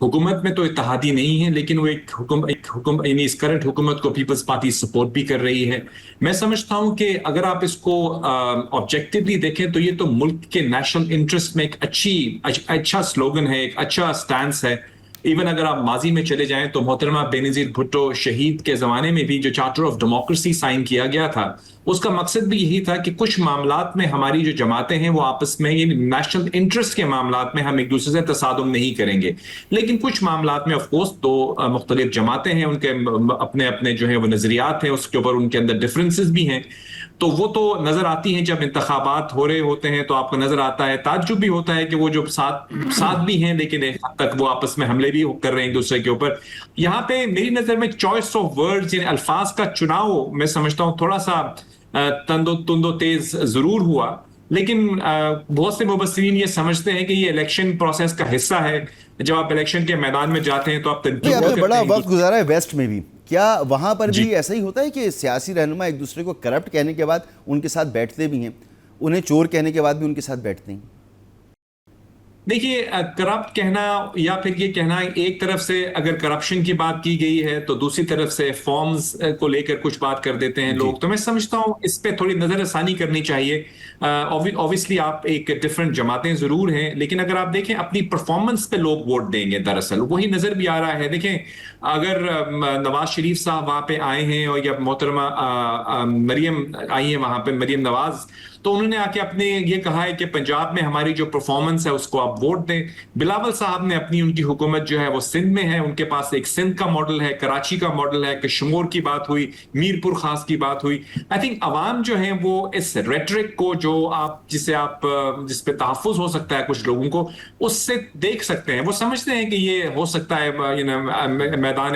حکومت میں تو اتحادی نہیں ہے، لیکن وہ ایک حکم یعنی اس کرنٹ حکومت کو پیپلز پارٹی سپورٹ بھی کر رہی ہے. میں سمجھتا ہوں کہ اگر آپ اس کو آبجیکٹیولی دیکھیں تو یہ تو ملک کے نیشنل انٹرسٹ میں ایک اچھا سلوگن ہے، ایک اچھا سٹانس ہے. ایون اگر آپ ماضی میں چلے جائیں تو محترمہ بینظیر بھٹو شہید کے زمانے میں بھی جو چارٹر آف ڈیموکریسی سائن کیا گیا تھا، اس کا مقصد بھی یہی تھا کہ کچھ معاملات میں ہماری جو جماعتیں ہیں وہ آپس میں یہ نیشنل انٹرسٹ کے معاملات میں ہم ایک دوسرے سے تصادم نہیں کریں گے. لیکن کچھ معاملات میں آف کورس دو مختلف جماعتیں ہیں، ان کے اپنے اپنے جو ہیں وہ نظریات ہیں، اس کے اوپر ان کے اندر ڈفرینسز بھی ہیں. تو وہ تو نظر آتی ہیں جب انتخابات ہو رہے ہوتے ہیں تو آپ کو نظر آتا ہے، تعجب بھی ہوتا ہے کہ وہ جو ساتھ بھی ہیں لیکن ایک حد تک وہ آپس میں حملے بھی کر رہے ہیں ایک دوسرے کے اوپر. یہاں پہ میری نظر میں چوائس آف ورڈز یعنی الفاظ کا چناؤ میں سمجھتا ہوں تھوڑا سا تند و تیز ضرور ہوا، لیکن بہت سے مبصرین یہ سمجھتے ہیں کہ یہ الیکشن پروسیس کا حصہ ہے. جب آپ الیکشن کے میدان میں جاتے ہیں تو آپ تنقید کرتے ہیں. بڑا وقت گزارا ہے ویسٹ میں بھی، کیا وہاں پر بھی ایسا ہی ہوتا ہے کہ سیاسی رہنما ایک دوسرے کو کرپٹ کہنے کے بعد ان کے ساتھ بیٹھتے بھی ہیں، انہیں چور کہنے کے بعد بھی ان کے ساتھ بیٹھتے ہیں؟ دیکھیے، کرپٹ کہنا یا پھر یہ کہنا ایک طرف سے اگر کرپشن کی بات کی گئی ہے تو دوسری طرف سے فارمز کو لے کر کچھ بات کر دیتے ہیں لوگ. تو میں سمجھتا ہوں اس پہ تھوڑی نظر ثانی کرنی چاہیے. اوبویسلی آپ ایک ڈفرینٹ جماعتیں ضرور ہیں، لیکن اگر آپ دیکھیں اپنی پرفارمنس پہ لوگ ووٹ دیں گے. دراصل وہی نظر بھی آ رہا ہے. دیکھیں اگر نواز شریف صاحب وہاں پہ آئے ہیں اور یا محترمہ مریم آئی ہیں وہاں پہ، مریم نواز، تو انہوں نے آ کے اپنے یہ کہا ہے کہ پنجاب میں ہماری جو پرفارمنس ہے اس کو آپ ووٹ دیں. بلاول صاحب نے ان کی حکومت جو ہے وہ سندھ میں ہے، ان کے پاس ایک سندھ کا ماڈل ہے، کراچی کا ماڈل ہے، کشمور کی بات ہوئی، میر پور خاص کی بات ہوئی. آئی تھنک عوام جو ہیں وہ اس ریٹرک کو جو جس پہ تحفظ ہو سکتا ہے کچھ لوگوں کو، اس سے دیکھ سکتے ہیں. وہ سمجھتے ہیں کہ یہ ہو سکتا ہے میدان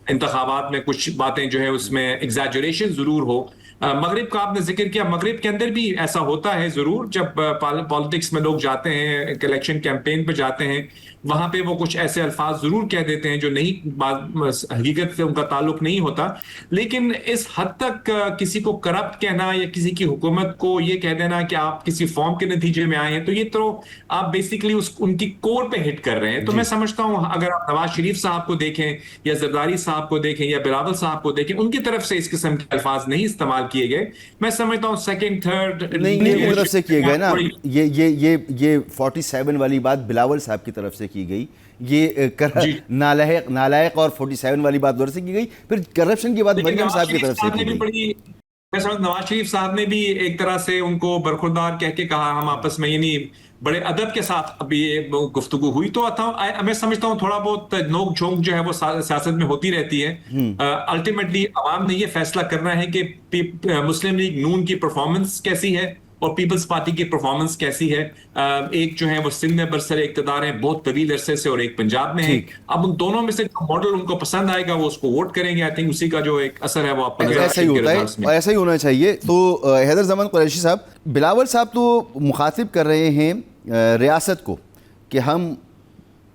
انتخابات میں کچھ باتیں جو ہے اس میں ایگزیجریشن ضرور ہو. مغرب کا آپ نے ذکر کیا، مغرب کے اندر بھی ایسا ہوتا ہے ضرور. جب پالیٹکس میں لوگ جاتے ہیں، الیکشن کیمپین پہ جاتے ہیں، وہاں پہ وہ کچھ ایسے الفاظ ضرور کہہ دیتے ہیں جو نہیں حقیقت سے ان کا تعلق نہیں ہوتا. لیکن اس حد تک کسی کو کرپٹ کہنا یا کسی کی حکومت کو یہ کہہ دینا کہ آپ کسی فارم کے نتیجے میں آئے ہیں، تو یہ تو آپ بیسیکلی ان کی کور پہ ہٹ کر رہے ہیں. تو میں سمجھتا ہوں اگر آپ نواز شریف صاحب کو دیکھیں یا زرداری صاحب کو دیکھیں یا بلاول صاحب کو دیکھیں، ان کی طرف سے اس قسم کے الفاظ نہیں استعمال کیے گئے. میں سمجھتا ہوں سیکنڈ تھرڈ نہیں ان کی طرف سے کیے گئے نا. یہ 47 والی بات بلاول صاحب کی طرف سے کی گئی، یہ نالائق اور 47 والی بات ادھر سے کی گئی. پھر کرپشن کی بات مریم صاحب کی طرف سے کی گئی. میں سمجھتا نواز شریف صاحب نے بھی ایک طرح سے ان کو برخوردار کہہ کے کہا. ہم آپس میں یعنی بڑے ادب کے ساتھ ابھی یہ گفتگو ہوئی. تو میں سمجھتا ہوں تھوڑا بہت نوک جھونک جو ہے وہ سیاست میں ہوتی رہتی ہے. الٹیمیٹلی عوام نے یہ فیصلہ کرنا ہے کہ مسلم لیگ نون کی پرفارمنس کیسی ہے اور پیپلز پارٹی کی پرفارمنس کیسی ہے. ایک جو ہے وہ سندھ میں برسر اقتدار ہیں بہت طویل عرصے سے، اور ایک پنجاب میں ہے. اب ان دونوں میں سے جو ماڈل ان کو پسند آئے گا وہ اس کو ووٹ کریں گے. آئی تھنک اسی کا جو ایک اثر ہے وہ آپ ایسا ہی ہوتا ہے اور ایسا ہی ہونا چاہیے. تو حیدر زمان قریشی صاحب، بلاول صاحب تو مخاطب کر رہے ہیں ریاست کو کہ ہم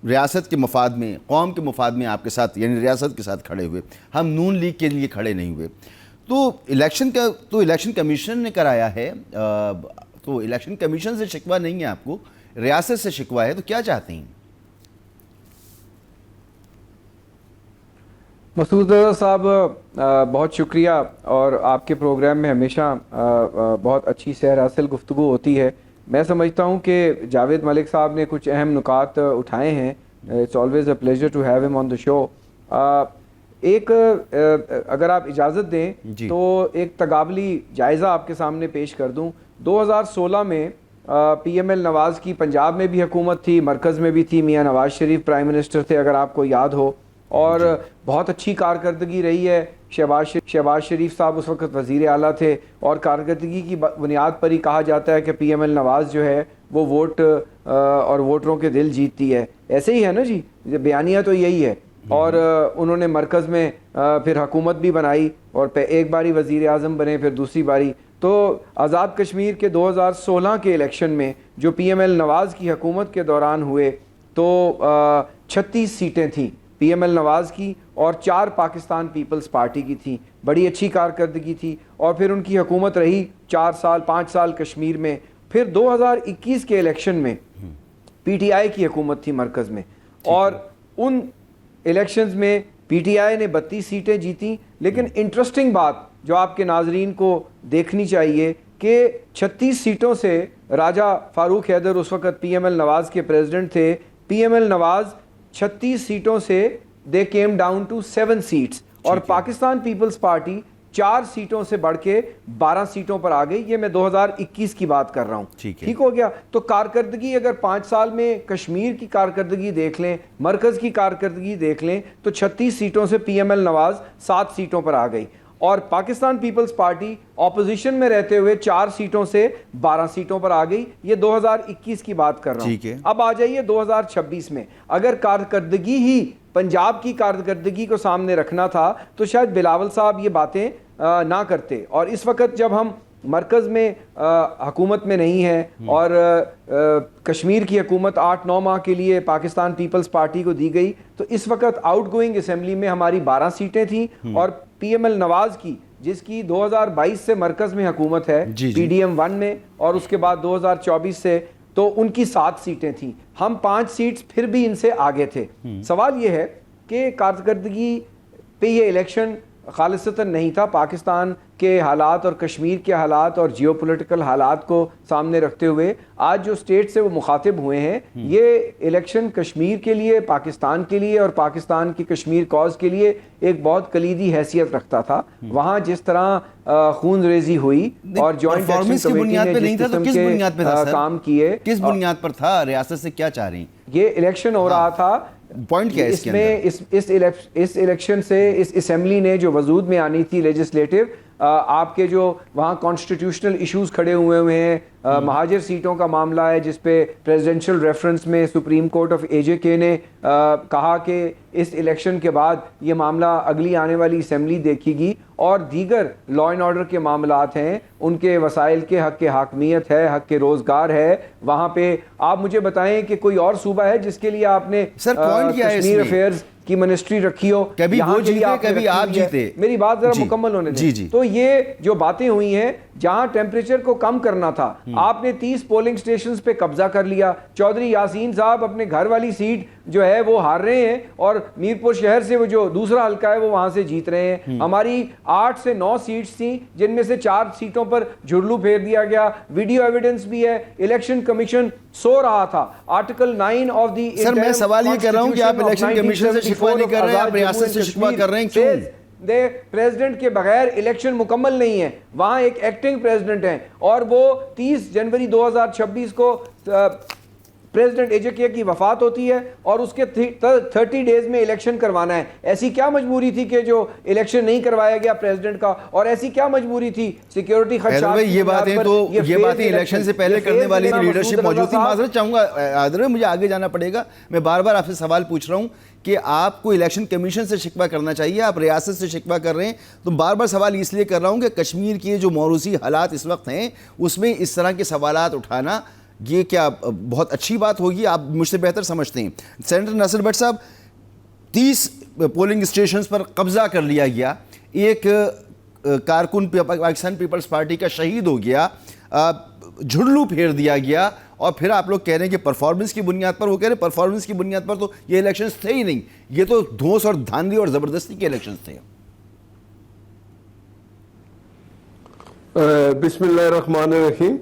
ریاست کے مفاد میں، قوم کے مفاد میں آپ کے ساتھ یعنی ریاست کے ساتھ کھڑے ہوئے، ہم نون لیگ کے لیے کھڑے نہیں ہوئے. تو الیکشن کمیشن نے کرایا ہے، تو الیکشن کمیشن سے شکوہ نہیں ہے آپ کو، ریاست سے شکوہ ہے. تو کیا چاہتے ہیں؟ مسعود صاحب بہت شکریہ، اور آپ کے پروگرام میں ہمیشہ بہت اچھی سیر حاصل گفتگو ہوتی ہے. میں سمجھتا ہوں کہ جاوید ملک صاحب نے کچھ اہم نکات اٹھائے ہیں. It's always a pleasure to have him on دا شو. ایک اگر آپ اجازت دیں تو ایک تقابلی جائزہ آپ کے سامنے پیش کر دوں. 2016 میں پی ایم ایل نواز کی پنجاب میں بھی حکومت تھی، مرکز میں بھی تھی، میاں نواز شریف پرائم منسٹر تھے اگر آپ کو یاد ہو، اور بہت اچھی کارکردگی رہی ہے. شہباز شریف صاحب اس وقت وزیر اعلیٰ تھے، اور کارکردگی کی بنیاد پر ہی کہا جاتا ہے کہ پی ایم ایل نواز جو ہے وہ ووٹ اور ووٹروں کے دل جیتتی ہے. ایسے ہی ہے نا جی، بیانیہ تو یہی ہے. اور انہوں نے مرکز میں پھر حکومت بھی بنائی، اور ایک باری وزیر اعظم بنے، پھر دوسری باری. تو آزاد کشمیر کے 2016 کے الیکشن میں جو پی ایم ایل نواز کی حکومت کے دوران ہوئے تو 36 سیٹیں تھیں پی ایم ایل نواز کی، اور 4 پاکستان پیپلز پارٹی کی تھیں. بڑی اچھی کارکردگی تھی، اور پھر ان کی حکومت رہی 5 سال کشمیر میں. پھر 2021 کے الیکشن میں پی ٹی آئی کی حکومت تھی مرکز میں، اور ان الیکشنز میں پی ٹی آئی نے 32 سیٹیں جیتیں، لیکن انٹرسٹنگ بات جو آپ کے ناظرین کو دیکھنی چاہیے کہ 36 سیٹوں سے راجہ فاروق حیدر اس وقت پی ایم ایل نواز کے پریزیڈنٹ تھے، پی ایم ایل نواز 36 سیٹوں سے they came down to 7 seats, اور پاکستان پیپلز پارٹی 4 سیٹوں سے بڑھ کے 12 سیٹوں پر آ گئی. یہ میں 2021 کی بات کر رہا ہوں. ٹھیک ہو گیا. تو کارکردگی اگر 5 سال میں کشمیر کی کارکردگی دیکھ لیں، مرکز کی کارکردگی دیکھ لیں، تو 36 سیٹوں سے پی ایم ایل نواز 7 سیٹوں پر آ گئی، اور پاکستان پیپلز پارٹی اپوزیشن میں رہتے ہوئے 4 سیٹوں سے 12 سیٹوں پر آ گئی. یہ 2021 کی بات کر رہا ہوں. اب آ جائیے 2026 میں. اگر کارکردگی ہی پنجاب کی کارکردگی کو سامنے رکھنا تھا تو شاید بلاول صاحب یہ باتیں نہ کرتے. اور اس وقت جب ہم مرکز میں حکومت میں نہیں ہیں اور کشمیر کی حکومت 8-9 ماہ کے لیے پاکستان پیپلز پارٹی کو دی گئی، تو اس وقت آؤٹ گوئنگ اسمبلی میں ہماری 12 سیٹیں تھیں، اور پی ایم ایل نواز کی جس کی 2022 سے مرکز میں حکومت ہے پی ڈی ایم 1 میں، اور اس کے بعد 2024 سے، تو ان کی 7 سیٹیں تھیں. ہم 5 سیٹس پھر بھی ان سے آگے تھے. سوال یہ ہے کہ کارکردگی پہ یہ الیکشن خالصتاً نہیں تھا. پاکستان کے حالات اور کشمیر کے حالات اور جیو پولیٹیکل حالات کو سامنے رکھتے ہوئے آج جو اسٹیٹ سے وہ مخاطب ہوئے ہیں، یہ الیکشن کشمیر کے لیے، پاکستان کے لیے اور پاکستان کی کشمیر کاز کے لیے ایک بہت کلیدی حیثیت رکھتا تھا. وہاں جس طرح خون ریزی ہوئی اور جوائنٹ ایکشن کمیٹی نے جس قسم کے کام کیے، کس بنیاد پر تھا؟ ریاست سے کیا چاہ رہی ہیں؟ یہ الیکشن ہو رہا تھا. پوائنٹ کیا ہے اس کے اندر؟ اس الیکشن سے اس اسمبلی نے جو وجود میں آنی تھی لیجسلیٹو، آپ کے جو وہاں کانسٹیٹیوشنل ایشوز کھڑے ہوئے ہیں، مہاجر سیٹوں کا معاملہ ہے جس پہ پریزیڈنشل ریفرنس میں سپریم کورٹ آف اے جے کے نے کہا کہ اس الیکشن کے بعد یہ معاملہ اگلی آنے والی اسمبلی دیکھے گی، اور دیگر لا اینڈ آرڈر کے معاملات ہیں، ان کے وسائل کے حق کے حاکمیت ہے، حق کے روزگار ہے. وہاں پہ آپ مجھے بتائیں کہ کوئی اور صوبہ ہے جس کے لیے آپ نے کشمیر افیئرز کی منسٹری رکھی ہو؟ کبھی وہ جیتے کبھی آپ جیتے. میری بات ذرا مکمل ہونے دیں. تو یہ جو باتیں ہوئی ہیں، جہاں ٹیمپریچر کو کم کرنا تھا، آپ نے 30 پولنگ سٹیشنز پہ قبضہ کر لیا. چودھری یاسین صاحب اپنے گھر والی سیٹ جو ہے وہ ہار رہے ہیں، اور میرپور شہر سے وہ جو دوسرا حلقہ ہے وہ وہاں سے جیت رہے ہیں. ہماری 8 سے 9 سیٹس تھیں جن میں سے 4 سیٹوں پر جھرلو پھیر دیا گیا. ویڈیو ایویڈنس بھی ہے. الیکشن کمیشن سو رہا تھا. آرٹیکل 9 آف دی سر میں سوال یہ کر رہا ہوں کہ آپ الیکشن کمیشن سے شکوہ نہیں کر رہے ہیں، آپ ریاست سے شکوہ کر رہے ہیں، کیوں؟ پریزیڈنٹ کے بغیر الیکشن مکمل نہیں ہے. وہاں ایک ایکٹنگ پریزیڈنٹ ہیں، اور وہ 30 جنوری 2026 کو پریزیڈنٹ اے جے کے کی وفات ہوتی ہے، اور اس کے 30 ڈیز میں الیکشن کروانا ہے. ایسی کیا مجبوری تھی کہ جو الیکشن نہیں کروایا گیا پریزیڈنٹ کا؟ اور ایسی کیا مجبوری تھی سیکیورٹی خدشات؟ یہ باتیں الیکشن سے پہلے کرنے والی لیڈرشپ موجود تھی. معذرت چاہوں گا حضرت، مجھے آگے جانا پڑے گا. میں بار بار آپ سے سوال پوچھ رہا ہوں کہ آپ کو الیکشن کمیشن سے شکوہ کرنا چاہیے، آپ ریاست سے شکوہ کر رہے ہیں. تو بار بار سوال اس لیے کر رہا ہوں کہ کشمیر کے جو موروثی حالات اس وقت ہیں، اس میں اس طرح کے سوالات اٹھانا یہ کیا بہت اچھی بات ہوگی؟ آپ مجھ سے بہتر سمجھتے ہیں. سینیٹر ناصر بٹ صاحب، 30 پولنگ اسٹیشنز پر قبضہ کر لیا گیا، ایک کارکن پاکستان پیپلز پارٹی کا شہید ہو گیا، جھرلو پھیر دیا گیا، اور پھر آپ لوگ کہہ رہے ہیں کہ پرفارمنس کی بنیاد پر. وہ کہہ رہے ہیں پرفارمنس کی بنیاد پر تو یہ الیکشنز تھے ہی نہیں، یہ تو دھوس اور دھاندلی اور زبردستی کے الیکشنز تھے. بسم اللہ الرحمن الرحیم.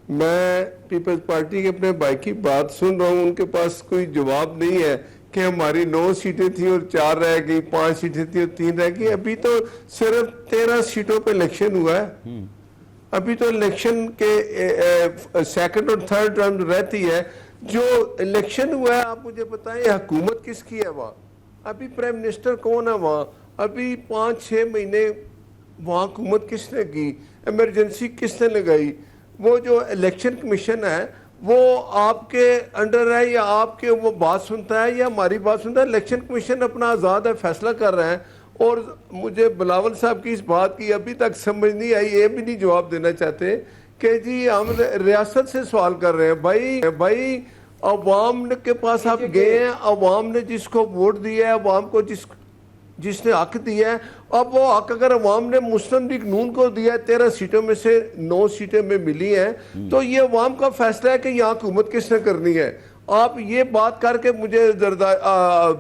میں پیپلز پارٹی کے اپنے بھائی کی بات سن رہا ہوں، ان کے پاس کوئی جواب نہیں ہے کہ ہماری 9 سیٹیں تھیں اور 4 رہ گئی، 5 سیٹیں تھیں اور 3 رہ گئی. ابھی تو صرف 13 سیٹوں پہ الیکشن ہوا ہے. ابھی تو الیکشن کے سیکنڈ اور تھرڈ ٹرم رہتی ہے. جو الیکشن ہوا ہے، آپ مجھے بتائیں حکومت کس کی ہے وہاں؟ ابھی پرائم منسٹر کون ہے وہاں؟ ابھی 5-6 مہینے وہاں حکومت کس نے کی؟ ایمرجنسی کس نے لگائی؟ وہ جو الیکشن کمیشن ہے وہ آپ کے انڈر ہے یا آپ کے وہ بات سنتا ہے یا ہماری بات سنتا ہے؟ الیکشن کمیشن اپنا آزاد ہے، فیصلہ کر رہے ہیں. اور مجھے بلاول صاحب کی اس بات کی ابھی تک سمجھ نہیں آئی، یہ بھی نہیں جواب دینا چاہتے کہ جی ہم ریاست سے سوال کر رہے ہیں. بھائی عوام کے پاس آپ گئے ہیں، عوام نے جس کو ووٹ دیا ہے، عوام کو جس نے حق دیا ہے، اب وہ حق اگر عوام نے مسلم لیگ نون کو دیا ہے، 13 سیٹوں میں سے 9 سیٹیں میں ملی ہیں، تو یہ عوام کا فیصلہ ہے کہ یہاں حکومت کس نے کرنی ہے. آپ یہ بات کر کے مجھے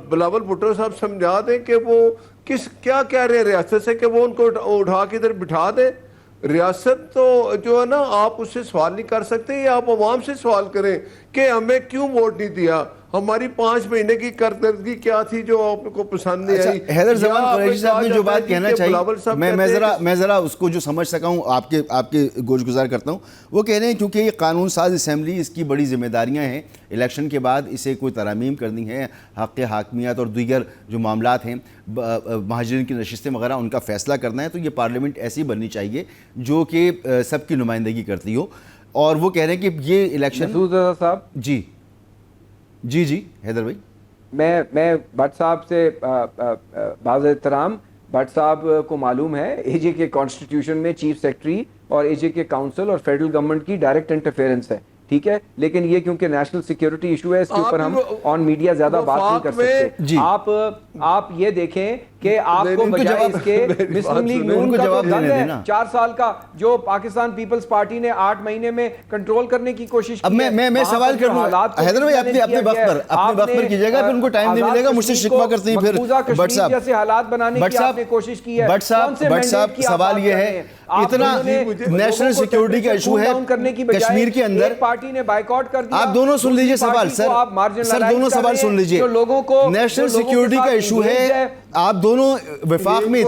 بلاول بھٹو صاحب سمجھا دیں کہ وہ کیا کہہ رہے ہیں ریاست سے کہ وہ ان کو اٹھا کے ادھر بٹھا دیں. ریاست تو جو ہے نا آپ اس سے سوال نہیں کر سکتے, یا آپ عوام سے سوال کریں کہ ہمیں کیوں ووٹ نہیں دیا, ہماری 5 مہینے کی کارکردگی کیا تھی جو آپ کو پسند نہیں آئی. حیدر زمان قریشی صاحب نے جو بات کہنا چاہیے, میں ذرا اس کو جو سمجھ سکا ہوں آپ کے گوش گزار کرتا ہوں. وہ کہہ رہے ہیں کیونکہ یہ قانون ساز اسمبلی, اس کی بڑی ذمہ داریاں ہیں, الیکشن کے بعد اسے کوئی ترامیم کرنی ہے, حق حاکمیت اور دیگر جو معاملات ہیں, مہاجرین کی نشستیں وغیرہ, ان کا فیصلہ کرنا ہے, تو یہ پارلیمنٹ ایسی بننی چاہیے جو کہ سب کی نمائندگی کرتی ہو. اور وہ کہہ رہے ہیں کہ یہ الیکشن صاحب جی حیدر بھائی, میں بٹ صاحب سے باز احترام, بٹ صاحب کو معلوم ہے اے جے کے کانسٹیٹیوشن میں چیف سیکرٹری اور اے جے کے کاؤنسل اور فیڈرل گورنمنٹ کی ڈائریکٹ انٹرفیئرنس ہے, ٹھیک ہے, لیکن یہ کیونکہ نیشنل سیکیورٹی ایشو ہے, اس کے اوپر ہم آن میڈیا زیادہ بات نہیں کر سکتے. آپ یہ دیکھیں کہ آپ کو بجائے اس کے مسلم لیگ نون کا جو دنگ ہے 4 سال کا, جو پاکستان پیپلز پارٹی نے 8 مہینے میں کنٹرول کرنے کی کوشش کی. اب میں سوال کر رہا ہوں حیدر بھائی, اپنے وقت پر کیجیے گا, پھر ان کو ٹائم نہیں ملے گا, مجھ سے شکوہ کرتے ہیں پھر. بٹ صاحب جیسے حالات بنانے کی آپ نے کوشش کی ہے. بٹ صاحب سوال یہ ہے, اتنا نیشنل سیکیورٹی کا ایشو ہے کشمیر کے اندر, پارٹی نے بائیکاٹ کر دیا. آپ دونوں سن لیجئے سوال, سر دونوں سوال سن لیجئے. نیشنل سیکیورٹی کا ایشو ہے, آپ دونوں وفاق میں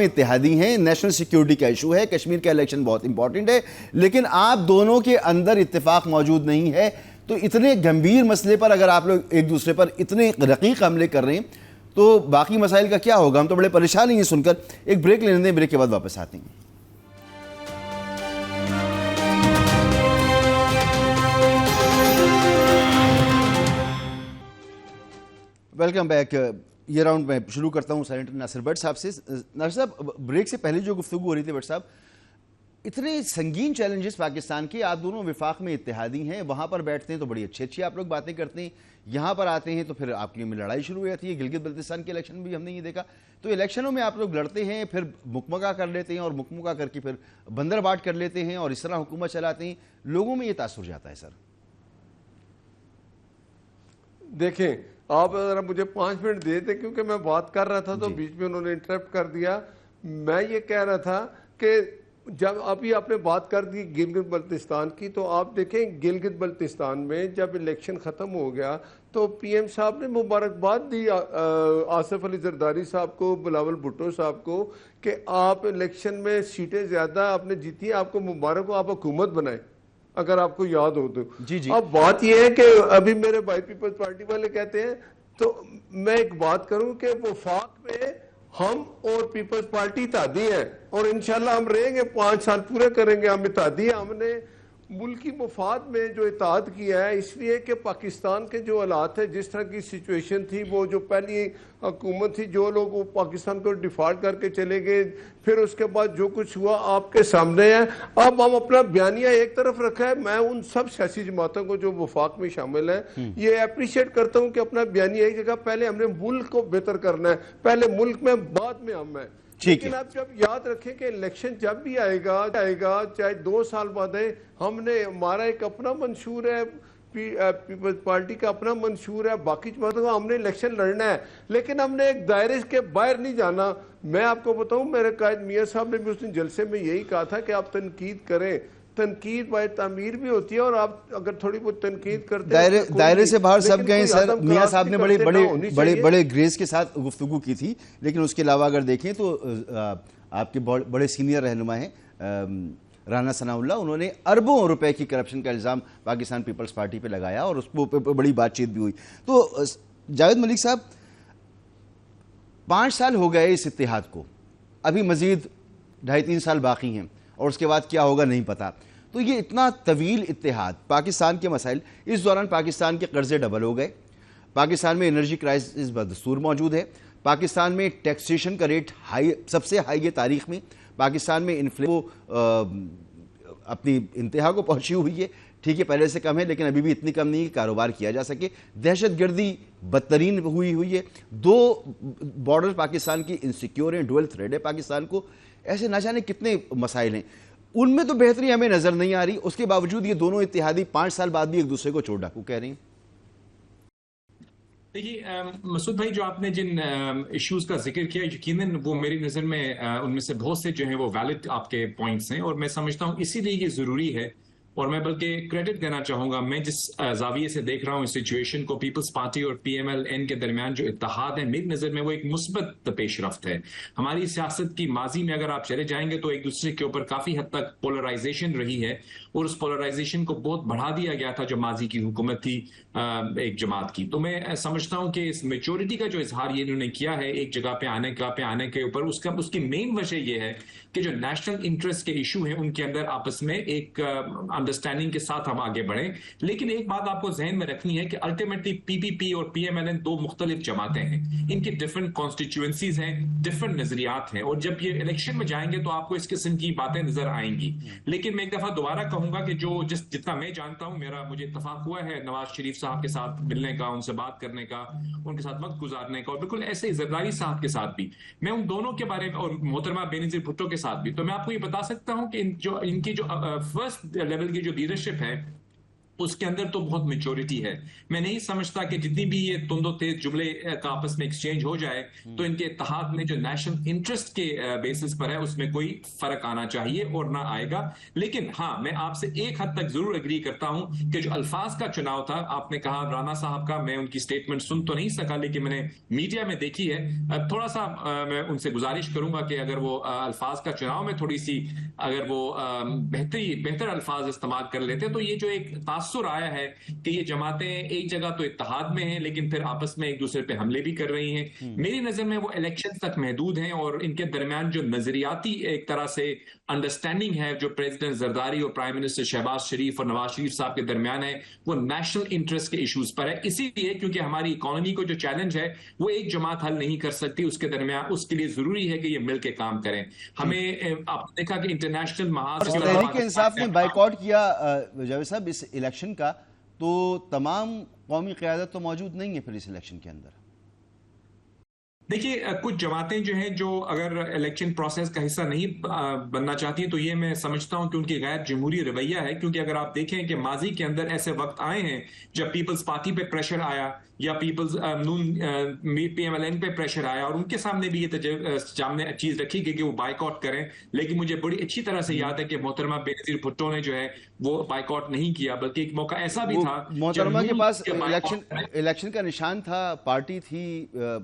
اتحادی ہیں, نیشنل سیکیورٹی کا ایشو ہے, کشمیر کا الیکشن بہت امپورٹنٹ ہے, لیکن آپ دونوں کے اندر اتفاق موجود نہیں ہے. تو اتنے گمبھیر مسئلے پر اگر آپ لوگ ایک دوسرے پر اتنے رقیق حملے کر رہے ہیں تو باقی مسائل کا کیا ہوگا؟ ہم تو بڑے پریشان ہیں سن کر. ایک بریک لینے دیں, بریک کے بعد واپس آتے ہیں. Welcome back. یہ راؤنڈ میں شروع کرتا ہوں سینیٹر ناصر بٹ صاحب سے. ناصر صاحب, بریک سے پہلے جو گفتگو ہو رہی تھی بٹ صاحب, اتنے سنگین چیلنجز پاکستان کے, آپ دونوں وفاق میں اتحادی ہیں, وہاں پر بیٹھتے ہیں تو بڑی اچھی آپ لوگ باتیں کرتے ہیں, یہاں پر آتے ہیں تو پھر آپ کی میں لڑائی شروع ہو جاتی ہے. گلگت بلتستان کے الیکشن بھی ہم نے یہ دیکھا. تو الیکشنوں میں آپ لوگ لڑتے ہیں, پھر مکمکہ کر لیتے ہیں, اور مکمکہ کر کے پھر بندر باٹ کر لیتے ہیں, اور اس طرح حکومت چلاتے ہیں. لوگوں میں یہ تاثر جاتا ہے. سر دیکھیں, آپ ذرا مجھے 5 منٹ دے دیں, کیونکہ میں بات کر رہا تھا تو بیچ میں انہوں نے انٹرپٹ کر دیا. میں یہ کہہ رہا تھا کہ جب ابھی آپ نے بات کر دی گلگت بلتستان کی, تو آپ دیکھیں گلگت بلتستان میں جب الیکشن ختم ہو گیا تو پی ایم صاحب نے مبارکباد دی آصف علی زرداری صاحب کو, بلاول بھٹو صاحب کو, کہ آپ الیکشن میں سیٹیں زیادہ آپ نے جیتی, آپ کو مبارک ہو, آپ حکومت بنائیں, اگر آپ کو یاد ہو تو. اب بات یہ ہے کہ ابھی میرے بھائی پیپلز پارٹی والے کہتے ہیں, تو میں ایک بات کروں کہ وفاق میں ہم اور پیپلز پارٹی اتحادی ہیں, اور انشاءاللہ ہم رہیں گے, 5 سال پورے کریں گے, ہم اتحادی ہیں. ہم نے ملکی مفاد میں جو اتحاد کیا ہے اس لیے کہ پاکستان کے جو حالات ہیں, جس طرح کی سچویشن تھی, وہ جو پہلی حکومت تھی, جو لوگ وہ پاکستان کو ڈیفالٹ کر کے چلے گئے, پھر اس کے بعد جو کچھ ہوا آپ کے سامنے ہے. اب ہم اپنا بیانیہ ایک طرف رکھا ہے. میں ان سب سیاسی جماعتوں کو جو وفاق میں شامل ہیں یہ اپریشیٹ کرتا ہوں کہ اپنا بیانیہ ایک جگہ, پہلے ہم نے ملک کو بہتر کرنا ہے, پہلے ملک میں بعد میں ہم ہیں. لیکن آپ جب یاد رکھیں کہ الیکشن جب بھی آئے گا چاہے 2 سال بعد ہے, ہم نے ہمارا ایک اپنا منشور ہے, پیپلز پارٹی کا اپنا منشور ہے, باقی جماعتوں کا, ہم نے الیکشن لڑنا ہے, لیکن ہم نے ایک دائرے کے باہر نہیں جانا. میں آپ کو بتاؤں, میرے قائد میاں صاحب نے بھی اس دن جلسے میں یہی کہا تھا کہ آپ تنقید کریں, تنقید باید تعمیر بھی ہوتی ہے, اور آپ اگر تھوڑی بہت تنقید کرتے ہیں دائرے سے باہر سب گئے. سر میاں صاحب نے بڑے گریس کے ساتھ گفتگو کی تھی, لیکن اس کے علاوہ اگر دیکھیں تو آپ کے بڑے سینئر رہنما ہیں رانا ثناء اللہ, انہوں نے اربوں روپے کی کرپشن کا الزام پاکستان پیپلز پارٹی پہ لگایا, اور اس پہ بڑی بات چیت بھی ہوئی. تو جاوید ملک صاحب, 5 سال ہو گئے اس اتحاد کو, ابھی مزید 2.5-3 سال باقی ہیں, اور اس کے بعد کیا ہوگا نہیں پتا. تو یہ اتنا طویل اتحاد, پاکستان کے مسائل, اس دوران پاکستان کے قرضے ڈبل ہو گئے, پاکستان میں انرجی کرائسس بدستور موجود ہے, پاکستان میں ٹیکسیشن کا ریٹ سب سے ہائی ہے تاریخ میں, پاکستان میں انفلیشن اپنی انتہا کو پہنچی ہوئی ہے. ٹھیک ہے پہلے سے کم ہے, لیکن ابھی بھی اتنی کم نہیں کہ کاروبار کیا جا سکے. دہشت گردی بدترین ہوئی ہے, 2 بارڈر پاکستان کی انسیکیور ہیں, ڈوئل تھریڈ ہے پاکستان کو. ایسے نہ جانے کتنے مسائل ہیں. ان میں تو بہتری ہمیں نظر نہیں آ رہی، اس کے باوجود یہ دونوں اتحادی 5 سال بعد بھی ایک دوسرے کو چور ڈاکو کہہ رہی ہیں۔ دیکھیے مسعود بھائی، جو آپ نے جن ایشوز کا ذکر کیا، یقیناً وہ میری نظر میں ان میں سے بہت سے جو ہیں وہ ویلڈ آپ کے پوائنٹس ہیں، اور میں سمجھتا ہوں اسی لیے یہ ضروری ہے، اور میں بلکہ کریڈٹ دینا چاہوں گا، میں جس زاویے سے دیکھ رہا ہوں اس سچویشن کو، پیپلز پارٹی اور پی ایم ایل این کے درمیان جو اتحاد ہے، میری نظر میں وہ ایک مثبت پیش رفت ہے۔ ہماری سیاست کی ماضی میں اگر آپ چلے جائیں گے تو ایک دوسرے کے اوپر کافی حد تک پولرائزیشن رہی ہے، اور اس پولرائزیشن کو بہت بڑھا دیا گیا تھا جو ماضی کی حکومت تھی ایک جماعت کی۔ تو میں سمجھتا ہوں کہ اس میچورٹی کا جو اظہار یہ انہوں نے کیا ہے ایک جگہ پہ آنے کے اوپر، اس کی مین وجہ یہ ہے کہ جو نیشنل انٹرسٹ کے ایشو ہیں ان کے اندر آپس میں ایک انڈرسٹینڈنگ کے ساتھ ہم آگے بڑھیں۔ لیکن ایک بات آپ کو ذہن میں رکھنی ہے کہ الٹیمیٹلی پی پی پی اور پی ایم ایل این دو مختلف جماعتیں ہیں، ان کی ڈفرنٹ کانسٹیچوئنسیز ہیں، ڈفرنٹ نظریات ہیں، اور جب یہ الیکشن میں جائیں گے تو آپ کو اس قسم کی باتیں نظر آئیں گی۔ لیکن میں ایک دفعہ دوبارہ کہوں گا کہ جتنا میں جانتا ہوں، مجھے اتفاق ہوا ہے نواز شریف صاحب کے ساتھ ملنے کا، ان سے بات کرنے کا، ان کے ساتھ وقت گزارنے کا، اور بالکل ایسے زرداری صاحب کے ساتھ بھی، میں ان دونوں کے بارے میں، اور محترمہ بینظیر بھٹو کے ساتھ بھی، تو میں آپ کو یہ بتا سکتا ہوں کہ ان کی جو فرسٹ لیول کی جو لیڈرشپ ہے اس کے اندر تو بہت میچورٹی ہے۔ میں نہیں سمجھتا کہ جتنی بھی یہ تند و تیز جملے کا آپس میں ایکسچینج ہو جائے تو ان کے اتحاد میں جو نیشنل انٹرسٹ کے بیسس پر ہے اس میں کوئی فرق آنا چاہیے، اور نہ آئے گا۔ لیکن ہاں، میں آپ سے ایک حد تک ضرور اگری کرتا ہوں کہ جو الفاظ کا چناؤ تھا، آپ نے کہا رانا صاحب کا، میں ان کی سٹیٹمنٹ سن تو نہیں سکا لیکن میں نے میڈیا میں دیکھی ہے، تھوڑا سا میں ان سے گزارش کروں گا کہ اگر وہ الفاظ کا چناؤ میں تھوڑی سی اگر وہ بہتر الفاظ استعمال کر لیتے، تو یہ جو ایک تاثر آیا ہے کہ یہ جماعتیں ایک جگہ تو اتحاد میں ہیں لیکن پھر آپس میں ایک دوسرے پہ حملے بھی کر رہی ہیں، میری نظر میں وہ الیکشن تک محدود ہیں، اور ان کے درمیان جو نظریاتی ایک طرح سے انڈرسٹینڈنگ ہے جو پریزیڈنٹ زرداری اور پرائم منسٹر شہباز شریف اور نواز شریف صاحب کے درمیان ہے، وہ نیشنل انٹرسٹ کے ایشوز پر ہے، اسی لیے کیونکہ ہماری اکانومی کو جو چیلنج ہے وہ ایک جماعت حل نہیں کر سکتی، اس کے درمیان اس کے لیے ضروری ہے کہ یہ مل کے کام کریں۔ ہمیں آپ نے دیکھا کہ انٹرنیشنل محاذ اور تحریک انصاف نے بائیکاٹ کیا جاوید صاحب اس الیکشن کا، تو تمام قومی قیادت تو موجود نہیں ہے پھر اس الیکشن کے اندر۔ دیکھیے کچھ جماعتیں جو ہیں جو اگر الیکشن پروسیس کا حصہ نہیں بننا چاہتی ہیں تو یہ میں سمجھتا ہوں کہ ان کی غیر جمہوری رویہ ہے، کیونکہ اگر آپ دیکھیں کہ ماضی کے اندر ایسے وقت آئے ہیں جب پیپلز پارٹی پہ پریشر آیا یا Peoples P M L N پہ پریشر آیا اور ان کے سامنے بھی یہ سامنے چیز رکھی گئی کہ وہ بائیکاٹ کریں، لیکن مجھے بڑی اچھی طرح سے یاد ہے کہ محترمہ بینظیر بھٹو نے جو ہے وہ بائیکاٹ نہیں کیا، بلکہ ایک موقع ایسا بھی تھا محترمہ کے پاس الیکشن کا نشان تھا، پارٹی تھی،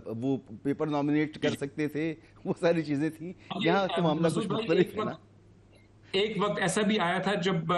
وہ پیپر نامینیٹ کر سکتے تھے، وہ ساری چیزیں تھیں، یہاں تو معاملہ کچھ مختلف ہے نا۔ ایک وقت ایسا بھی آیا تھا جب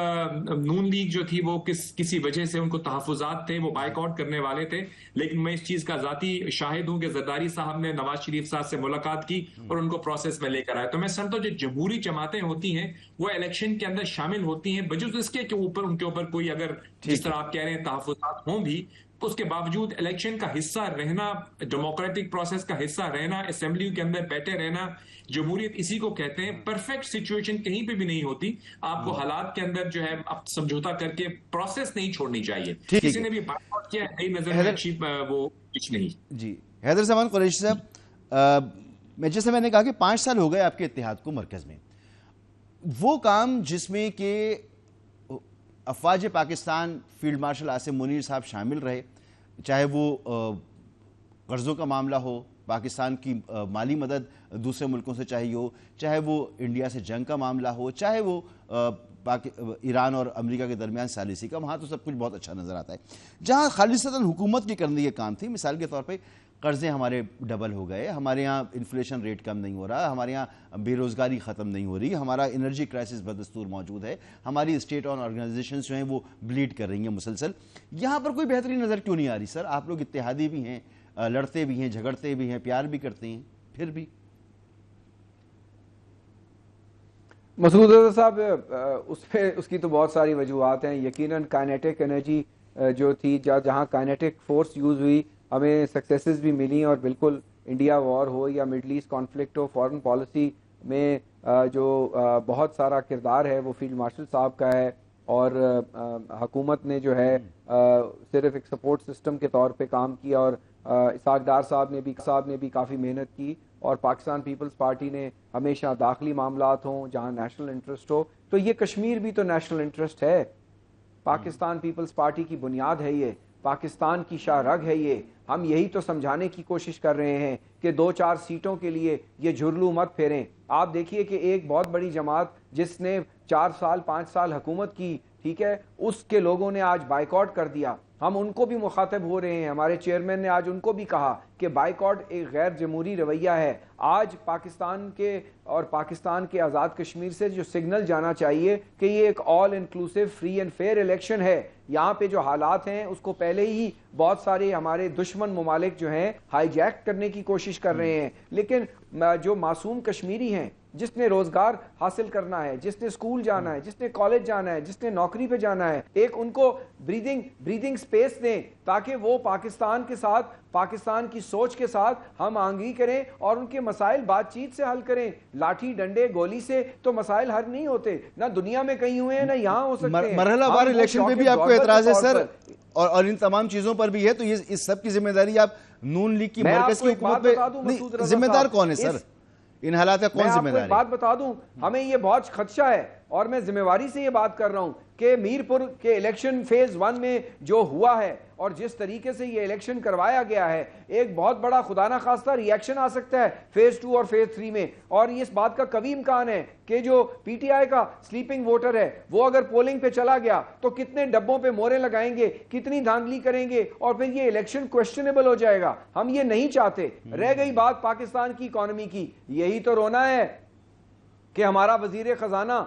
نون لیگ جو تھی وہ کسی وجہ سے ان کو تحفظات تھے، وہ بائیک آؤٹ کرنے والے تھے، لیکن میں اس چیز کا ذاتی شاہد ہوں کہ زرداری صاحب نے نواز شریف صاحب سے ملاقات کی اور ان کو پروسیس میں لے کر آئے۔ تو میں سمجھتا ہوں جو جمہوری جماعتیں ہوتی ہیں وہ الیکشن کے اندر شامل ہوتی ہیں، بجز اس کے اوپر ان کے اوپر کوئی اگر جس طرح آپ کہہ رہے ہیں تحفظات ہوں بھی، اس کے باوجود الیکشن کا حصہ رہنا، ڈیموکریٹک پروسیس کا حصہ رہنا، اسمبلی کے اندر بیٹھے رہنا، جمہوریت اسی کو کہتے ہیں۔ پرفیکٹ سچویشن کہیں پہ بھی نہیں ہوتی، آپ کو حالات کے اندر جو ہے سمجھوتا کر کے پروسیس نہیں چھوڑنی چاہیے۔ کسی نے بھی بائیک آؤٹ کیا ہے نظر میں اچھی وہ کچھ نہیں۔ جی حیدر زمان قریشی صاحب، جیسے میں نے کہا کہ 5 سال ہو گئے آپ کے اتحاد کو مرکز میں، وہ کام جس میں کہ افواج پاکستان فیلڈ مارشل عاصم منیر صاحب شامل رہے، چاہے وہ قرضوں کا معاملہ ہو، پاکستان کی مالی مدد دوسرے ملکوں سے چاہیے ہو، چاہے وہ انڈیا سے جنگ کا معاملہ ہو، چاہے وہ ایران اور امریکہ کے درمیان ثالثی کا، وہاں تو سب کچھ بہت اچھا نظر آتا ہے۔ جہاں خالصتاً حکومت کی کرنے یہ کام تھی، مثال کے طور پہ قرضے ہمارے ڈبل ہو گئے، ہمارے یہاں انفلیشن ریٹ کم نہیں ہو رہا، ہمارے یہاں بے روزگاری ختم نہیں ہو رہی، ہمارا انرجی کرائسس بدستور موجود ہے، ہماری اسٹیٹ اور آرگنائزیشنز جو ہیں وہ بلیڈ کر رہی ہیں مسلسل، یہاں پر کوئی بہتری نظر کیوں نہیں آ رہی؟ سر آپ لوگ اتحادی بھی ہیں، لڑتے بھی ہیں، جھگڑتے بھی ہیں، پیار بھی کرتے ہیں، پھر بھی مسعود صاحب اس کی تو بہت ساری وجوہات ہیں۔ یقیناً کائنیٹک انرجی جو تھی، جہاں کائنیٹک فورس یوز ہوئی، ہمیں سکسیسز بھی ملی، اور بالکل انڈیا وار ہو یا مڈل ایسٹ کانفلکٹ ہو، فارن پالیسی میں جو بہت سارا کردار ہے وہ فیلڈ مارشل صاحب کا ہے، اور حکومت نے جو ہے صرف ایک سپورٹ سسٹم کے طور پہ کام کیا، اور اسحاق ڈار صاحب نے بھی کافی محنت کی, اور پاکستان پیپلز پارٹی نے ہمیشہ داخلی معاملات ہوں جہاں نیشنل انٹرسٹ ہو, تو یہ کشمیر بھی تو نیشنل انٹرسٹ ہے. پاکستان پیپلز پارٹی کی بنیاد ہے, یہ پاکستان کی شاہ رگ ہے. یہ ہم یہی تو سمجھانے کی کوشش کر رہے ہیں کہ 2-4 سیٹوں کے لیے یہ جھرلو مت پھیریں. آپ دیکھیے کہ ایک بہت بڑی جماعت جس نے 4 سال 5 سال حکومت کی, ٹھیک ہے, اس کے لوگوں نے آج بائیکاٹ کر دیا. ہم ان کو بھی مخاطب ہو رہے ہیں, ہمارے چیئرمین نے آج ان کو بھی کہا کہ بائیکاٹ ایک غیر جمہوری رویہ ہے. آج پاکستان کے اور پاکستان کے آزاد کشمیر سے جو سگنل جانا چاہیے کہ یہ ایک all inclusive free and fair election ہے. یہاں پہ جو حالات ہیں اس کو پہلے ہی بہت سارے ہمارے دشمن ممالک جو ہیں ہائی جیک کرنے کی کوشش کر رہے ہیں, لیکن جو معصوم کشمیری ہیں, جس نے روزگار حاصل کرنا ہے, جس نے اسکول جانا ہے, جس نے کالج جانا ہے, جس نے نوکری پہ جانا ہے, ایک ان کو بریدنگ سپیس دیں تاکہ وہ پاکستان کے ساتھ, پاکستان کی سوچ کے ساتھ ہم آہنگی کریں اور ان کے مسائل بات چیت سے حل کریں. لاٹھی ڈنڈے گولی سے تو مسائل حل نہیں ہوتے, نہ دنیا میں کہیں ہوئے ہیں نہ یہاں ہو سکتے ہیں. مرحلہ وار الیکشن پہ بھی آپ کو اعتراض ہے سر, اور ان تمام چیزوں پر بھی ہے, تو یہ اس سب کی ذمہ داری آپ نون لیگ کی مرکز کی حکومت پہ, ذمہ دار کون ہے سر ان حالات کا؟ کون ذمہ دار ہے؟ میں آپ کو ایک بات بتا دوں, ہمیں یہ بہت خدشہ ہے اور میں ذمہ داری سے یہ بات کر رہا ہوں کہ میرپور کے الیکشن فیز 1 میں جو ہوا ہے اور جس طریقے سے یہ الیکشن کروایا گیا ہے, ایک بہت بڑا خدا نہ خواستہ ریئیکشن آ سکتا ہے فیز 2 اور فیز 3 میں. اور اس بات کا قوی امکان ہے کہ جو پی ٹی آئی کا سلیپنگ ووٹر ہے وہ اگر پولنگ پہ چلا گیا تو کتنے ڈبوں پہ مورے لگائیں گے, کتنی دھاندلی کریں گے, اور پھر یہ الیکشن کویسچنیبل ہو جائے گا. ہم یہ نہیں چاہتے. رہ گئی بات پاکستان کی اکانومی کی, یہی تو رونا ہے کہ ہمارا وزیر خزانہ,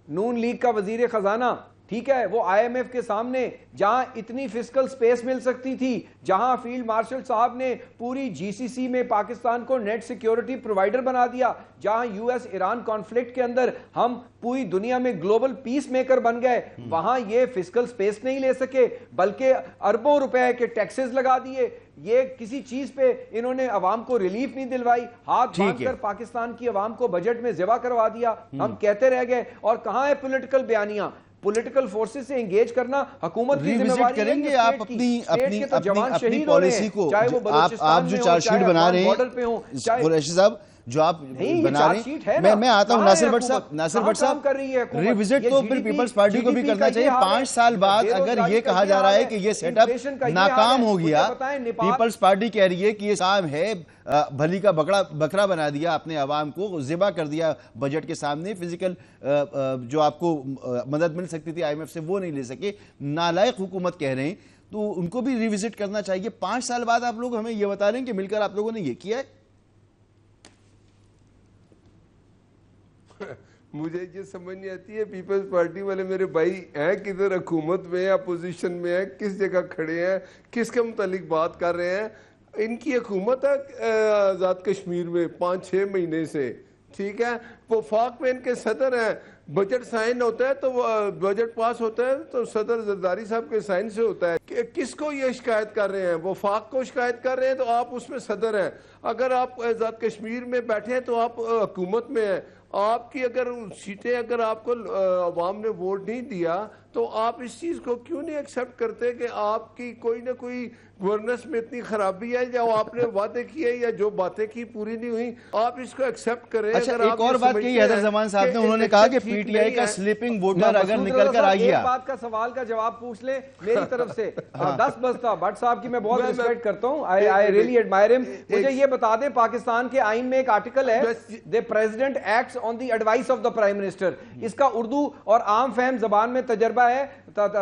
نون لیگ کا وزیر خزانہ, ٹھیک ہے, وہ آئی ایم ایف کے سامنے جہاں اتنی فسکل سپیس مل سکتی تھی, جہاں فیلڈ مارشل صاحب نے پوری جی سی سی میں پاکستان کو نیٹ سیکیورٹی پرووائڈر بنا دیا, جہاں یو ایس ایران کانفلکٹ کے اندر ہم پوری دنیا میں گلوبل پیس میکر بن گئے, وہاں یہ فسکل سپیس نہیں لے سکے بلکہ اربوں روپے کے ٹیکسز لگا دیے. یہ کسی چیز پہ انہوں نے عوام کو ریلیف نہیں دلوائی, ہاتھ باندھ کر پاکستان کی عوام کو بجٹ میں ذبح کروا دیا. ہم کہتے رہ گئے. اور کہاں ہے پولیٹیکل بیانیاں؟ پولیٹیکل فورسز سے انگیج کرنا حکومت کی ذمہ داری کریں گے. آپ اپنی پالیسی کو, آپ جو چارج شیٹ بنا رہے ہیں قریشی صاحب, جو آپ بنا رہے ہیں, میں آتا ہوں ناصر بٹ صاحب, ریوزٹ تو پھر پیپلز پارٹی کو بھی کرنا چاہیے. 5 سال بعد اگر یہ کہا جا رہا ہے کہ یہ سیٹ اپ ناکام ہو گیا, پیپلز پارٹی کہہ رہی ہے کہ یہ کام ہے, بھلی کا بکرا بنا دیا, اپنے عوام کو ذبح کر دیا بجٹ کے سامنے, فزیکل جو آپ کو مدد مل سکتی تھی آئی ایم ایف سے وہ نہیں لے سکے, نالائق حکومت کہہ رہے ہیں, تو ان کو بھی ریوزٹ کرنا چاہیے. 5 سال بعد آپ لوگ ہمیں یہ بتا رہے ہیں کہ مل کر آپ لوگوں نے یہ کیا ہے. مجھے یہ سمجھ نہیں آتی ہے پیپلز پارٹی والے میرے بھائی ہیں کدھر, حکومت میں ہیں, اپوزیشن میں ہیں, کس جگہ کھڑے ہیں, کس کے متعلق بات کر رہے ہیں. ان کی حکومت ہے آزاد کشمیر میں 5-6 مہینے سے, ٹھیک ہے, وفاق میں ان کے صدر ہیں, بجٹ سائن ہوتا ہے تو بجٹ پاس ہوتا ہے تو صدر زرداری صاحب کے سائن سے ہوتا ہے. کہ کس کو یہ شکایت کر رہے ہیں؟ وفاق کو شکایت کر رہے ہیں تو آپ اس میں صدر ہیں. اگر آپ آزاد کشمیر میں بیٹھے ہیں تو آپ حکومت میں ہیں. آپ کی اگر سیٹیں اگر آپ کو عوام نے ووٹ نہیں دیا تو آپ اس چیز کو کیوں نہیں ایکسیپٹ کرتے کہ آپ کی کوئی نہ کوئی گورننس میں اتنی خرابی ہے, یا آپ نے وعدے کیے یا جو باتیں کی پوری نہیں ہوئی, آپ اس کو ایکسیپٹ کریں. اچھا, ایک اور بات کہی حیدر زمان صاحب نے, انہوں نے کہا کہ پی ٹی آئی کا سلیپنگ ووٹر اگر نکل کر آ گیا. ایک بات کا سوال کا جواب پوچھ لیں میری طرف سے. 10 بجتا بٹ صاحب کی میں بہت ریسپیکٹ کرتا ہوں, I really admire him. مجھے یہ بتا دیں, پاکستان کے آئین میں ایک آرٹیکل ہے, the president acts on the advice of the prime minister. اس کا اردو اور عام فہم زبان میں تجربہ ہے,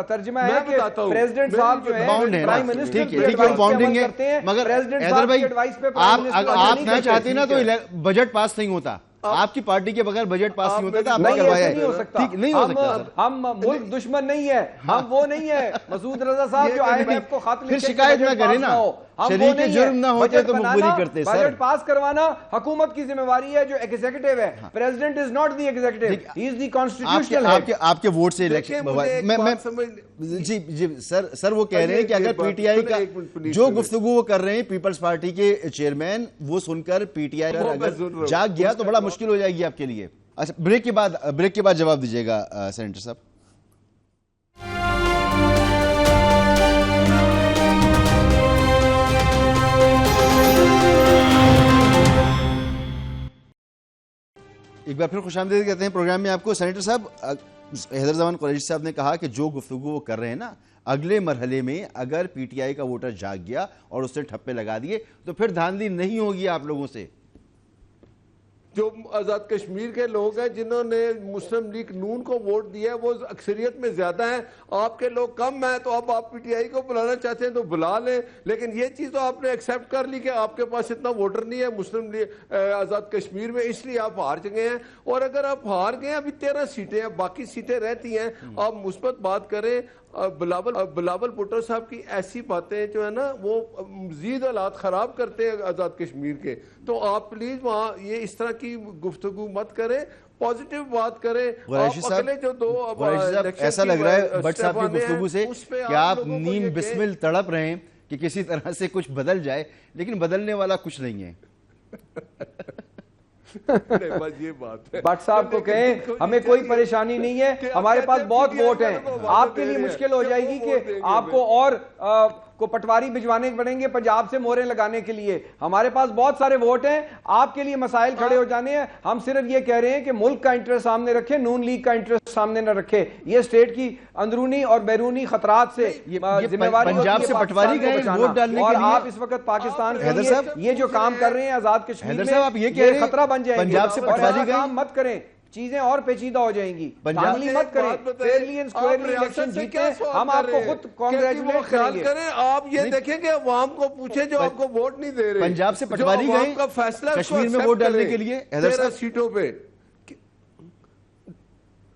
ترجمہ ہے کہ پریزیڈنٹ صاحب جو ہے پرائم منسٹر کی ایڈوائس پہ عمل کرتے ہیں, مگر پریزیڈنٹ صاحب کی ایڈوائس پہ پرائم منسٹر آپ نہ چاہتے نا تو بجٹ پاس نہیں ہوتا, آپ کی پارٹی کے بغیر بجٹ پاس نہیں ہوتا تھا, آپ نے کروایا ہے. نہیں ہو سکتا. ہم ملک دشمن نہیں ہے, ہم وہ نہیں ہے مسعود رضا صاحب جو آئی ایم ایف کو خط لکھ پھر شکایت نہ کریں نا, شریک جرم نہ ہوتے تو مقبولی کرتے. بجٹ پاس کروانا حکومت کی ذمہ داری ہے جو ایگزیکٹو ہے. President is not the executive, he is the constitutional head. آپ کے ووٹ سے الیکشن, جی سر وہ کہہ رہے ہیں کہ اگر پی ٹی آئی کا جو گفتگو وہ کر رہے ہیں پیپلز پارٹی کے چیئرمین, وہ سن کر پی ٹی آئی اگر جاگ گیا تو بڑا مشکل ہو جائے گی آپ کے لیے. اچھا, بریک کے بعد جواب دیجیے گا سینیٹر صاحب. ایک بار پھر خوش آمدید کہتے ہیں پروگرام میں آپ کو. سینیٹر صاحب, حیدر زمان قریشی صاحب نے کہا کہ جو گفتگو وہ کر رہے ہیں نا, اگلے مرحلے میں اگر پی ٹی آئی کا ووٹر جاگ گیا اور اس نے ٹھپے لگا دیے تو پھر دھاندلی نہیں ہوگی آپ لوگوں سے. جو آزاد کشمیر کے لوگ ہیں جنہوں نے مسلم لیگ نون کو ووٹ دیا ہے وہ اکثریت میں زیادہ ہیں, آپ کے لوگ کم ہیں, تو اب آپ پی ٹی آئی کو بلانا چاہتے ہیں تو بلا لیں, لیکن یہ چیز تو آپ نے ایکسیپٹ کر لی کہ آپ کے پاس اتنا ووٹر نہیں ہے مسلم لیگ آزاد کشمیر میں, اس لیے آپ ہار گئے ہیں. اور اگر آپ ہار گئے ہیں, ابھی 13 سیٹیں ہیں, باقی سیٹیں رہتی ہیں, آپ مثبت بات کریں. بلاول بھٹو صاحب کی ایسی باتیں جو ہے نا وہ مزید حالات خراب کرتے ہیں آزاد کشمیر کے, تو آپ پلیز وہاں یہ اس طرح کی گفتگو مت کریں, پازیٹیو بات کریں. قریشی صاحب ایسا لگ رہا ہے بٹ صاحب کی گفتگو سے کہ آپ نیم بسمل تڑپ رہے ہیں کہ کسی طرح سے کچھ بدل جائے, لیکن بدلنے والا کچھ نہیں ہے. یہ بات ہے. بٹ صاحب کو کہیں ہمیں کوئی پریشانی نہیں ہے, ہمارے پاس بہت ووٹ ہیں. آپ کے لیے مشکل ہو جائے گی کہ آپ کو اور کو پٹواری بھجوانے پڑیں گے پنجاب سے مورے لگانے کے لیے. ہمارے پاس بہت سارے ووٹ ہیں, آپ کے لیے مسائل کھڑے ہو جانے ہیں. ہم صرف یہ کہہ رہے ہیں کہ ملک کا انٹرسٹ سامنے رکھے, نون لیگ کا انٹرسٹ سامنے نہ رکھے. یہ اسٹیٹ کی اندرونی اور بیرونی خطرات سے ذمہ واری پنجاب سے پٹواری گئے ووٹ ڈالنے کے اور لیے. آپ اس وقت پاکستان کے لیے یہ جو کام کر رہے ہیں آزاد کشمیر میں, یہ خطرہ بن جائے گا. پنجاب سے پٹواری گئے مت کریں, چیزیں اور پیچیدہ ہو جائیں گی. دھاندلی مت کریں, فیئرلی اینڈ اسکوئرلی الیکشن جیتے, ہم آپ کو خود کانگریچولیٹ کریں گے. آپ یہ دیکھیں کہ عوام کو پوچھیں جو آپ کو ووٹ نہیں دے رہے. پنجاب سے پٹواری گئے کا فیصلہ کشمیر میں ووٹ ڈالنے کے لیے 13 سیٹوں پہ,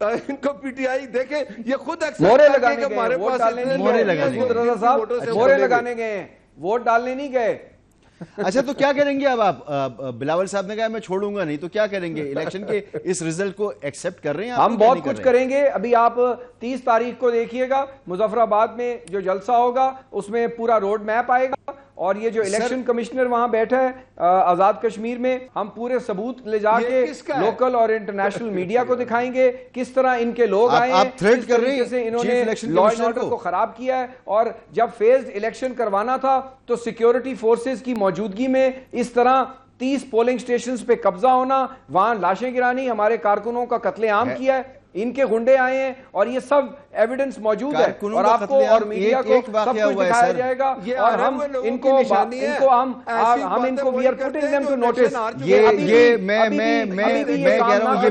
ان کو پی ٹی آئی دیکھیں یہ خود مورے لگانے گئے, ہمارے ووٹ پاس ڈالنے نہیں گئے, مورے لگانے گئے, ووٹ ڈالنے نہیں گئے. اچھا تو کیا کریں گے اب آپ؟ بلاول صاحب نے کہا میں چھوڑوں گا نہیں, تو کیا کریں گے؟ الیکشن کے اس رزلٹ کو ایکسپٹ کر رہے ہیں؟ ہم بہت کچھ کریں گے. ابھی آپ 30 تاریخ کو دیکھیے گا مظفر آباد میں جو جلسہ ہوگا اس میں پورا روڈ میپ آئے گا, اور یہ جو الیکشن کمشنر وہاں بیٹھا ہے آزاد کشمیر میں, ہم پورے ثبوت لے جا کے لوکل اور انٹرنیشنل میڈیا کو دکھائیں گے کس طرح ان کے لوگ آئے ہیں, کس طریقے سے انہوں نے لا اینڈ آرڈر کو خراب کیا ہے. اور جب فیزڈ الیکشن کروانا تھا تو سیکیورٹی فورسز کی موجودگی میں اس طرح 30 پولنگ سٹیشنز پہ قبضہ ہونا, وہاں لاشیں گرانی, ہمارے کارکنوں کا قتل عام کیا ہے, ان کے گنڈے آئے ہیں, اور یہ سب ایویڈنس موجود ہے, اور آپ کو اور میڈیا کو سب کچھ دکھایا جائے گا. اور ہم ان کو we are putting them to notice. یہ میں کہہ رہا ہوں,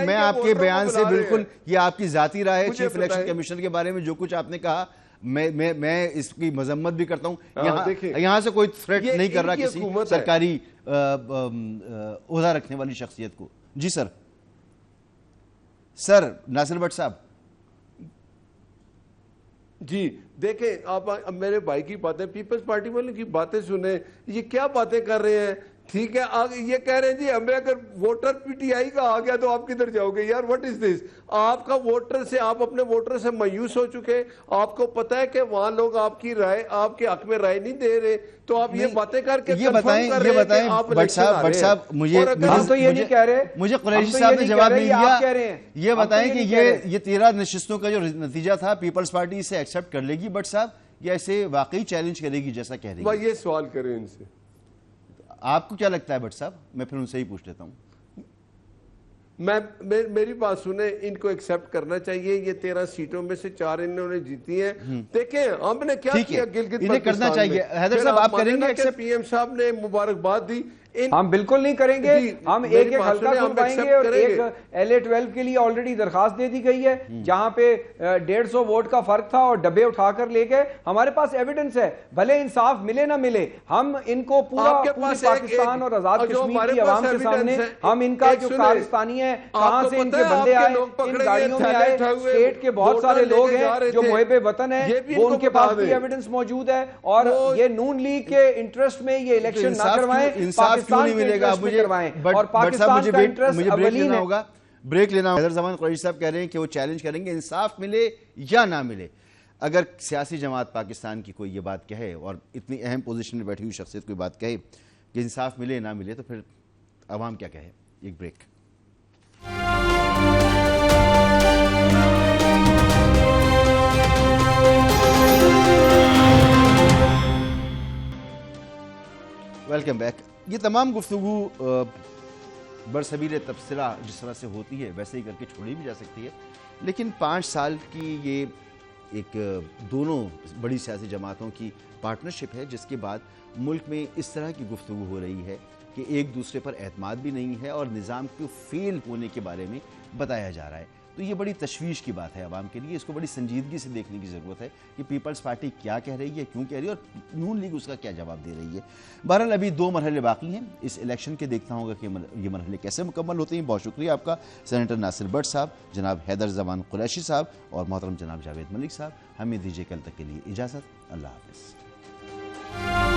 میں آپ کے بیان سے بالکل, یہ آپ کی ذاتی رائے ہے چیف الیکشن کمیشنر کے بارے میں جو کچھ آپ نے کہا, میں اس کی مذمت بھی کرتا ہوں. یہاں سے کوئی تھریٹ نہیں کر رہا کسی سرکاری عہدہ رکھنے والی شخصیت کو. جی سر ناصر بٹ صاحب. جی دیکھیں, آپ میرے بھائی کی باتیں, پیپلز پارٹی والوں کی باتیں سنیں, یہ کیا باتیں کر رہے ہیں. ٹھیک ہے, یہ کہہ رہے ہیں جی ہمیں اگر ووٹر پی ٹی آئی کا آ گیا تو آپ کدھر جاؤ گے یار, واٹ از دس. آپ کا ووٹر سے, آپ اپنے ووٹر سے مایوس ہو چکے, آپ کو پتا ہے کہ وہاں لوگ آپ کی رائے, آپ کے حق میں رائے نہیں دے رہے, تو آپ یہ باتیں کر کے یہ بتائیں بٹ صاحب مجھے ہم تو یہ نہیں کہہ رہے, مجھے قریشی صاحب نے جواب نہیں دیا. یہ بتائیں کہ یہ 13 نشستوں کا جو نتیجہ تھا پیپلز پارٹی اسے ایکسپٹ کر لے گی بٹ صاحب, یا اسے واقعی چیلنج کرے گی جیسا کہہ رہی ہے؟ یہ سوال کریں ان سے. آپ کو کیا لگتا ہے بٹ صاحب؟ میں پھر ان سے ہی پوچھ لیتا ہوں. میری بات سنیں, ان کو ایکسپٹ کرنا چاہیے. یہ 13 سیٹوں میں سے 4 انہوں نے جیتی ہیں. دیکھیں ہم نے کیا کیا گلگت انہیں کرنا چاہیے. حیدر صاحب آپ کریں گے پی ایم صاحب نے مبارکباد دی. ہم بالکل نہیں کریں گے. ہم ایک حلقہ کھلوائیں گے, اور ایک LA-12 کے لیے آلریڈی درخواست دے دی گئی ہے, جہاں پہ 150 ووٹ کا فرق تھا اور ڈبے اٹھا کر لے گئے. ہمارے پاس ایویڈنس ہے, بھلے انصاف ملے نہ ملے, ہم ان کو پورا پاکستان اور آزاد کشمیر کی عوام کے سامنے, ہم ان کا جو کارستانی ہے, کہاں سے ان کے بندے آئے, ان گاڑیوں میں آئے, اسٹیٹ کے بہت سارے لوگ ہیں جو محب وطن ہیں, وہ ان کے پاس بھی ایویڈنس موجود ہے. اور یہ نون لیگ کے انٹرسٹ میں یہ الیکشن نہ کروائیں, کیوں نہیں ملے گا مجھے, اور پاکستان کا انٹرسٹ بریک لینا ہوگا. بریک لینا. حیدر زمان قریشی صاحب کہہ رہے ہیں کہ وہ چیلنج کریں گے انصاف ملے یا نہ ملے. اگر سیاسی جماعت پاکستان کی کوئی یہ بات کہے, اور اتنی اہم پوزیشن میں بیٹھی ہوئی شخصیت کوئی بات کہے کہ انصاف ملے نہ ملے, تو پھر عوام کیا کہے. ایک بریک. Welcome back. یہ تمام گفتگو برسبیل تبصرہ جس طرح سے ہوتی ہے ویسے ہی کر کے چھوڑی بھی جا سکتی ہے، لیکن 5 سال کی یہ ایک دونوں بڑی سیاسی جماعتوں کی پارٹنرشپ ہے، جس کے بعد ملک میں اس طرح کی گفتگو ہو رہی ہے کہ ایک دوسرے پر اعتماد بھی نہیں ہے اور نظام کو فیل ہونے کے بارے میں بتایا جا رہا ہے۔ تو یہ بڑی تشویش کی بات ہے عوام کے لیے، اس کو بڑی سنجیدگی سے دیکھنے کی ضرورت ہے کہ پیپلز پارٹی کیا کہہ رہی ہے، کیوں کہہ رہی ہے اور نون لیگ اس کا کیا جواب دے رہی ہے۔ بہرحال ابھی 2 مرحلے باقی ہیں اس الیکشن کے، دیکھتا ہوں گا کہ یہ مرحلے کیسے مکمل ہوتے ہیں۔ بہت شکریہ آپ کا سینیٹر ناصر بٹ صاحب، جناب حیدر زمان قریشی صاحب اور محترم جناب جاوید ملک صاحب۔ ہمیں دیجیے کل تک کے لیے اجازت، اللہ حافظ۔